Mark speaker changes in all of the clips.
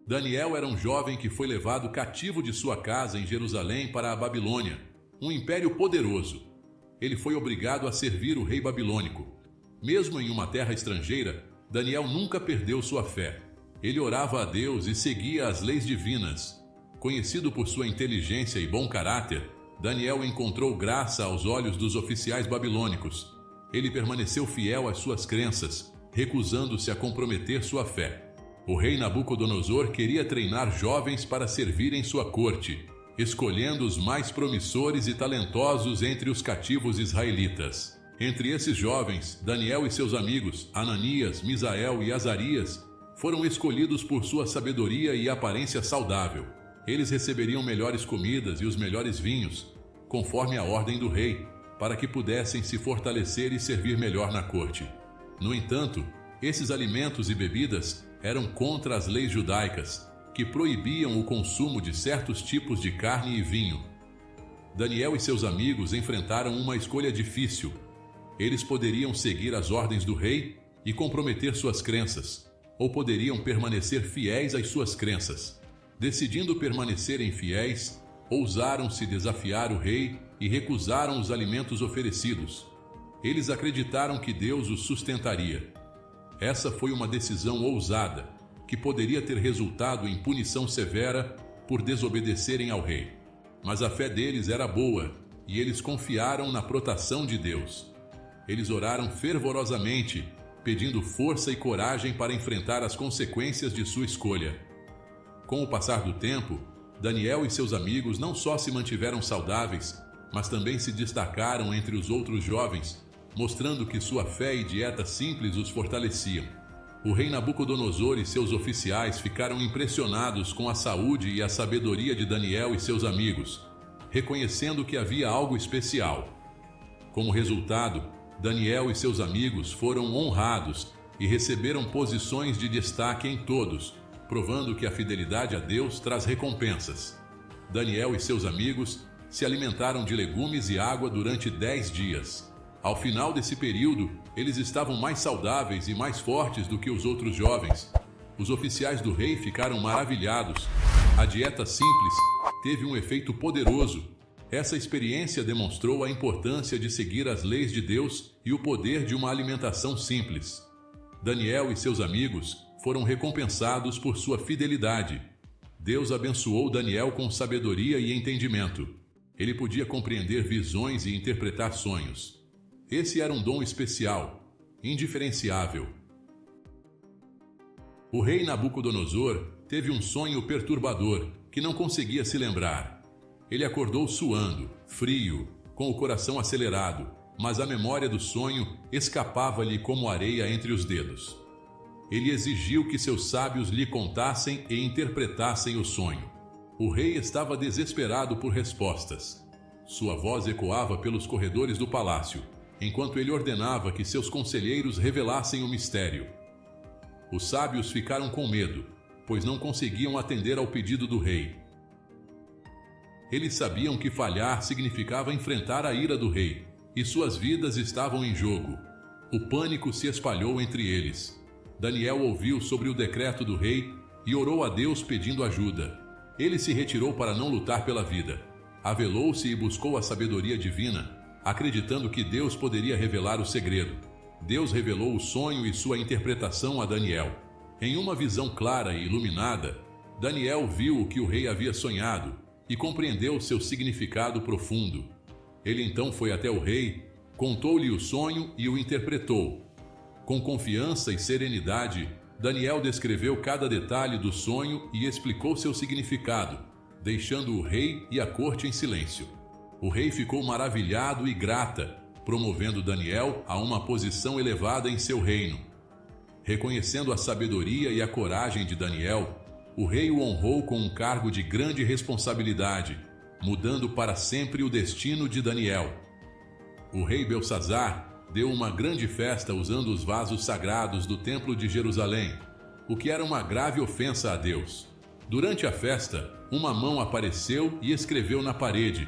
Speaker 1: Daniel era um jovem que foi levado cativo de sua casa em Jerusalém para a Babilônia, um império poderoso. Ele foi obrigado a servir o rei babilônico. Mesmo em uma terra estrangeira, Daniel nunca perdeu sua fé. Ele orava a Deus e seguia as leis divinas. Conhecido por sua inteligência e bom caráter, Daniel encontrou graça aos olhos dos oficiais babilônicos. Ele permaneceu fiel às suas crenças, recusando-se a comprometer sua fé. O rei Nabucodonosor queria treinar jovens para servir em sua corte, escolhendo os mais promissores e talentosos entre os cativos israelitas. Entre esses jovens, Daniel e seus amigos, Ananias, Misael e Azarias, foram escolhidos por sua sabedoria e aparência saudável. Eles receberiam melhores comidas e os melhores vinhos, conforme a ordem do rei, para que pudessem se fortalecer e servir melhor na corte. No entanto, esses alimentos e bebidas eram contra as leis judaicas, que proibiam o consumo de certos tipos de carne e vinho. Daniel e seus amigos enfrentaram uma escolha difícil. Eles poderiam seguir as ordens do rei e comprometer suas crenças, ou poderiam permanecer fiéis às suas crenças. Decidindo permanecerem fiéis, ousaram-se desafiar o rei e recusaram os alimentos oferecidos. Eles acreditaram que Deus os sustentaria. Essa foi uma decisão ousada, que poderia ter resultado em punição severa por desobedecerem ao rei. Mas a fé deles era boa e eles confiaram na proteção de Deus. Eles oraram fervorosamente, pedindo força e coragem para enfrentar as consequências de sua escolha. Com o passar do tempo, Daniel e seus amigos não só se mantiveram saudáveis, mas também se destacaram entre os outros jovens, mostrando que sua fé e dieta simples os fortaleciam. O rei Nabucodonosor e seus oficiais ficaram impressionados com a saúde e a sabedoria de Daniel e seus amigos, reconhecendo que havia algo especial. Como resultado, Daniel e seus amigos foram honrados e receberam posições de destaque em todos, provando que a fidelidade a Deus traz recompensas. Daniel e seus amigos se alimentaram de legumes e água durante 10 dias. Ao final desse período, eles estavam mais saudáveis e mais fortes do que os outros jovens. Os oficiais do rei ficaram maravilhados. A dieta simples teve um efeito poderoso. Essa experiência demonstrou a importância de seguir as leis de Deus e o poder de uma alimentação simples. Daniel e seus amigos foram recompensados por sua fidelidade. Deus abençoou Daniel com sabedoria e entendimento. Ele podia compreender visões e interpretar sonhos. Esse era um dom especial, indiferenciável. O rei Nabucodonosor teve um sonho perturbador que não conseguia se lembrar. Ele acordou suando, frio, com o coração acelerado, mas a memória do sonho escapava-lhe como areia entre os dedos. Ele exigiu que seus sábios lhe contassem e interpretassem o sonho. O rei estava desesperado por respostas. Sua voz ecoava pelos corredores do palácio, enquanto ele ordenava que seus conselheiros revelassem o mistério. Os sábios ficaram com medo, pois não conseguiam atender ao pedido do rei. Eles sabiam que falhar significava enfrentar a ira do rei, e suas vidas estavam em jogo. O pânico se espalhou entre eles. Daniel ouviu sobre o decreto do rei e orou a Deus pedindo ajuda. Ele se retirou para não lutar pela vida. Avelou-se e buscou a sabedoria divina, acreditando que Deus poderia revelar o segredo. Deus revelou o sonho e sua interpretação a Daniel. Em uma visão clara e iluminada, Daniel viu o que o rei havia sonhado e compreendeu seu significado profundo. Ele então foi até o rei, contou-lhe o sonho e o interpretou. Com confiança e serenidade, Daniel descreveu cada detalhe do sonho e explicou seu significado, deixando o rei e a corte em silêncio. O rei ficou maravilhado e grata, promovendo Daniel a uma posição elevada em seu reino. Reconhecendo a sabedoria e a coragem de Daniel, o rei o honrou com um cargo de grande responsabilidade, mudando para sempre o destino de Daniel. O rei Belsazar deu uma grande festa usando os vasos sagrados do Templo de Jerusalém, o que era uma grave ofensa a Deus. Durante a festa, uma mão apareceu e escreveu na parede.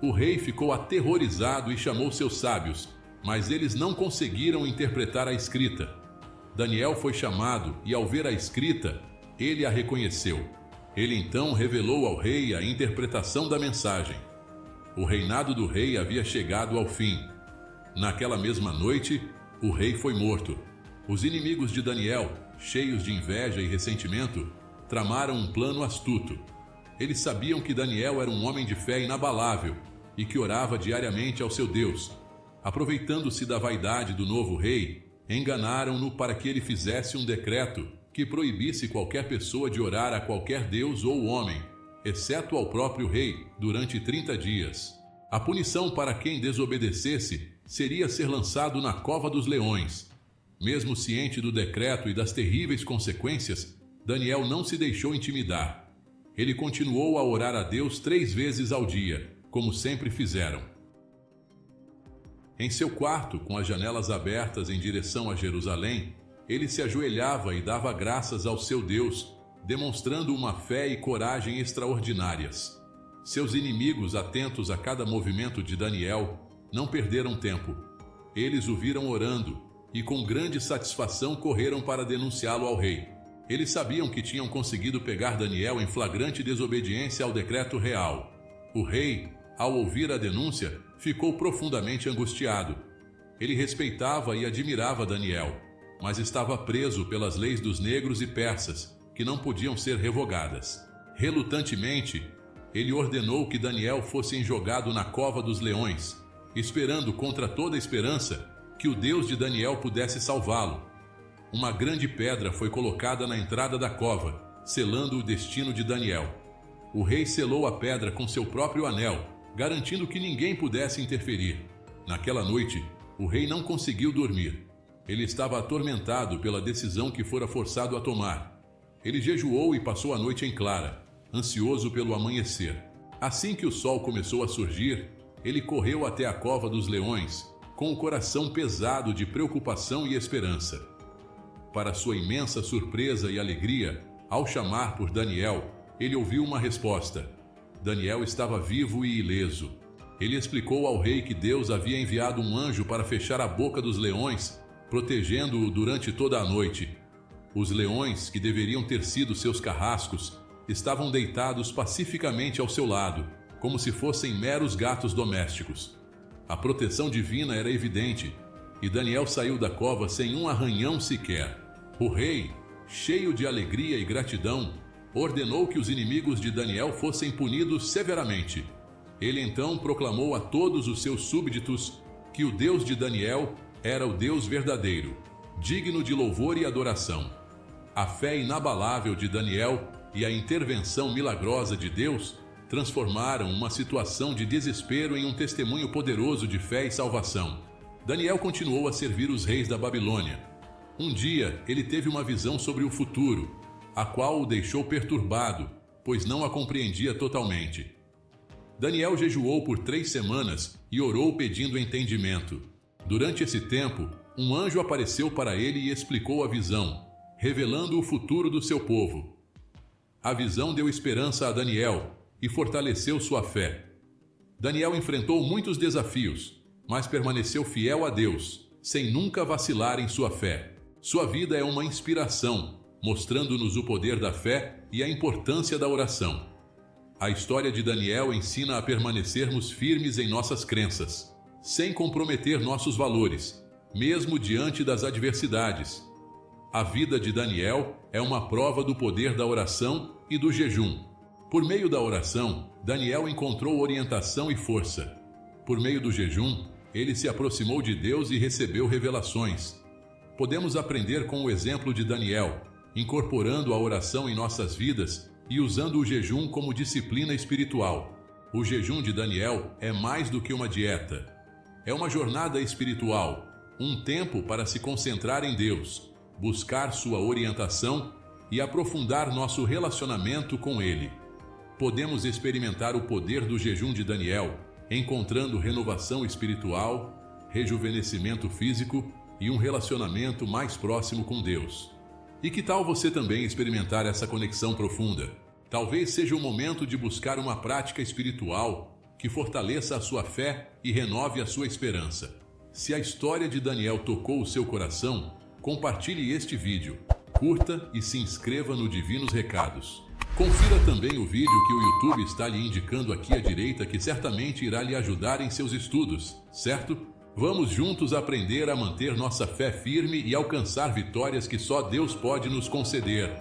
Speaker 1: O rei ficou aterrorizado e chamou seus sábios, mas eles não conseguiram interpretar a escrita. Daniel foi chamado e, ao ver a escrita, Ele a reconheceu. Ele então revelou ao rei a interpretação da mensagem. O reinado do rei havia chegado ao fim. Naquela mesma noite, o rei foi morto. Os inimigos de Daniel, cheios de inveja e ressentimento, tramaram um plano astuto. Eles sabiam que Daniel era um homem de fé inabalável e que orava diariamente ao seu Deus. Aproveitando-se da vaidade do novo rei, enganaram-no para que ele fizesse um decreto que proibisse qualquer pessoa de orar a qualquer deus ou homem, exceto ao próprio rei, durante 30 dias. A punição para quem desobedecesse seria ser lançado na cova dos leões. Mesmo ciente do decreto e das terríveis consequências, Daniel não se deixou intimidar. Ele continuou a orar a Deus 3 vezes ao dia, como sempre fizeram. Em seu quarto, com as janelas abertas em direção a Jerusalém, ele se ajoelhava e dava graças ao seu Deus, demonstrando uma fé e coragem extraordinárias. Seus inimigos, atentos a cada movimento de Daniel, não perderam tempo. Eles o viram orando e com grande satisfação correram para denunciá-lo ao rei. Eles sabiam que tinham conseguido pegar Daniel em flagrante desobediência ao decreto real. O rei, ao ouvir a denúncia, ficou profundamente angustiado. Ele respeitava e admirava Daniel, mas estava preso pelas leis dos negros e persas, que não podiam ser revogadas. Relutantemente, ele ordenou que Daniel fosse jogado na cova dos leões, esperando contra toda esperança que o Deus de Daniel pudesse salvá-lo. Uma grande pedra foi colocada na entrada da cova, selando o destino de Daniel. O rei selou a pedra com seu próprio anel, garantindo que ninguém pudesse interferir. Naquela noite, o rei não conseguiu dormir. Ele estava atormentado pela decisão que fora forçado a tomar. Ele jejuou e passou a noite em clara, ansioso pelo amanhecer. Assim que o sol começou a surgir, ele correu até a cova dos leões, com o coração pesado de preocupação e esperança. Para sua imensa surpresa e alegria, ao chamar por Daniel, ele ouviu uma resposta. Daniel estava vivo e ileso. Ele explicou ao rei que Deus havia enviado um anjo para fechar a boca dos leões, protegendo-o durante toda a noite. Os leões, que deveriam ter sido seus carrascos, estavam deitados pacificamente ao seu lado, como se fossem meros gatos domésticos. A proteção divina era evidente, e Daniel saiu da cova sem um arranhão sequer. O rei, cheio de alegria e gratidão, ordenou que os inimigos de Daniel fossem punidos severamente. Ele então proclamou a todos os seus súbditos que o Deus de Daniel era o Deus verdadeiro, digno de louvor e adoração. A fé inabalável de Daniel e a intervenção milagrosa de Deus transformaram uma situação de desespero em um testemunho poderoso de fé e salvação. Daniel continuou a servir os reis da Babilônia. Um dia, ele teve uma visão sobre o futuro, a qual o deixou perturbado, pois não a compreendia totalmente. Daniel jejuou por 3 semanas e orou pedindo entendimento. Durante esse tempo, um anjo apareceu para ele e explicou a visão, revelando o futuro do seu povo. A visão deu esperança a Daniel e fortaleceu sua fé. Daniel enfrentou muitos desafios, mas permaneceu fiel a Deus, sem nunca vacilar em sua fé. Sua vida é uma inspiração, mostrando-nos o poder da fé e a importância da oração. A história de Daniel ensina a permanecermos firmes em nossas crenças, sem comprometer nossos valores, mesmo diante das adversidades. A vida de Daniel é uma prova do poder da oração e do jejum. Por meio da oração, Daniel encontrou orientação e força. Por meio do jejum, ele se aproximou de Deus e recebeu revelações. Podemos aprender com o exemplo de Daniel, incorporando a oração em nossas vidas e usando o jejum como disciplina espiritual. O jejum de Daniel é mais do que uma dieta. É uma jornada espiritual, um tempo para se concentrar em Deus, buscar sua orientação e aprofundar nosso relacionamento com Ele. Podemos experimentar o poder do jejum de Daniel, encontrando renovação espiritual, rejuvenescimento físico e um relacionamento mais próximo com Deus. E que tal você também experimentar essa conexão profunda? Talvez seja o momento de buscar uma prática espiritual que fortaleça a sua fé e renove a sua esperança. Se a história de Daniel tocou o seu coração, compartilhe este vídeo. curta e se inscreva no Divinos Recados. Confira também o vídeo que o YouTube está lhe indicando aqui à direita, que certamente irá lhe ajudar em seus estudos, certo? Vamos juntos aprender a manter nossa fé firme e alcançar vitórias que só Deus pode nos conceder.